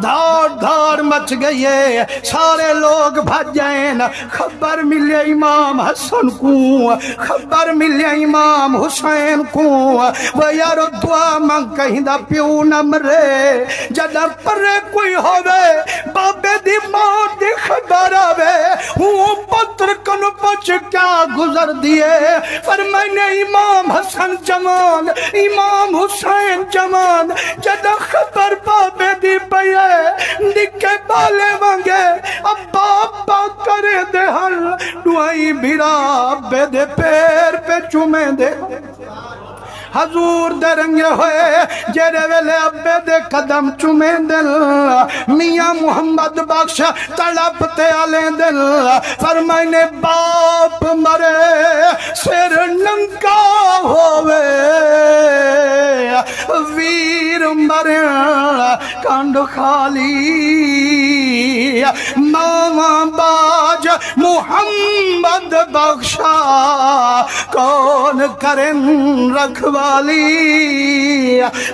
دھاڑ دھاڑ مچ گئی ہے، سارے لوگ بھج جائیں، خبر ملے امام حسن کو، خبر ملے امام حسین کو، وہ یارو دعا مانگ کہیں دا پیو نہ مرے، جدہ پرے کوئی ہوئے بابے دی موت دی خبر آوے، ہوں پتر کنو پچ کیا گزر دیے، فرمائنے امام حسن جوان، امام حسین جوان، جدہ خبر بابے دی پئے نکے بالے مانگے، ابا ابا کرے دے ہر دعائی بھیرا ابے دے پیر پہ چومے دے حضور دے رنگے ہوئے جیرے ویلے ابے دے قدم چومے دل، میاں محمد بخش تڑپتے آلے دل، فرمائنے باپ مرے سر ننکا ہوئے، ویر مرے کانڈ خالی، ماما باج محمد بخشا کون کرن رکھوالی،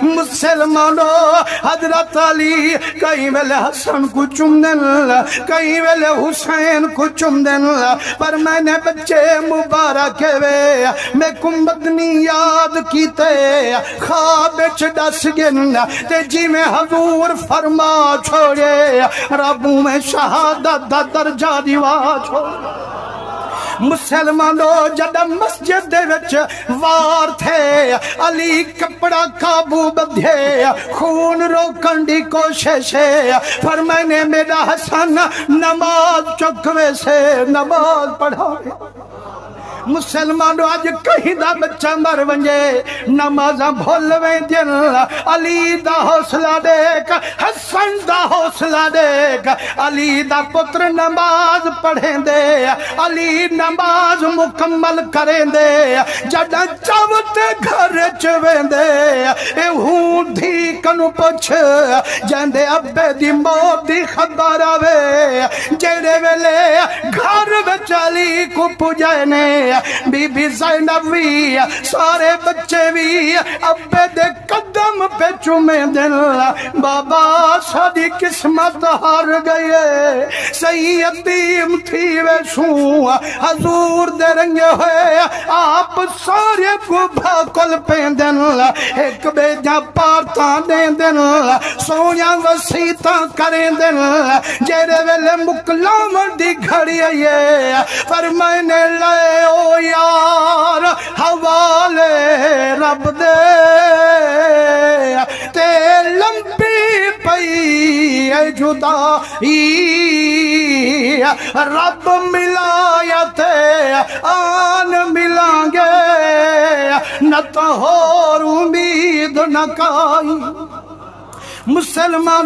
مسلمانوں حضرت علی کئی ویلے حسن کو چمدن، کئی ویلے حسین کو چمدن، پر میں نے بچے مبارک وے میں کمبدنی یاد کیتے، خواب چڈس گن تے جی میں حضور فرما چھوڑے، ربوں میں شہادت دا درجہ دیوا چھوڑے۔ مسلمانوں جدہ مسجد دے وچ وار تھے، علی کپڑا قابو بدھے، خون روکن دی کوشش ہے، فرمائنے میرا حسن نماز چکوے سے نماز پڑھاوے۔ مسلمانوں آج کہیں دا بچہ مر ونجے نمازاں بھول ویندین، علی دا حوصلہ دیکھ، حسن دا حوصلہ دیکھ، علی دا پتر نماز پڑھیں دے، علی نماز مکمل کریں دے، جڑا چاوتے گھر چویں دے، اے ہون دھی کنو پچھ جاندے ابے دی موت دی خبر آوے، جیڑے ویلے گھر بچ علی کو پجائنے، بی بی زینب بھی سارے بچے بھی ابے دے قدم پہ چومے دل، بابا ساری قسمت ہار گئے، صحیح یتیم تھی ویسوں، حضور دے رنگے ہوئے آپ سارے کو بھاکل پہ دل، ایک بے جا پارتاں دے دل، سویا وسیطاں کریں دل، جیرے ویلے مکلام دی گھڑی آئیے، فرمائنے لائے او یار حوالے رب دے، تے لمبی پئی اے جدائی، رب ملایا تے آن ملائیں گے، نہ تو اور امید نہ کائی۔ مسلمان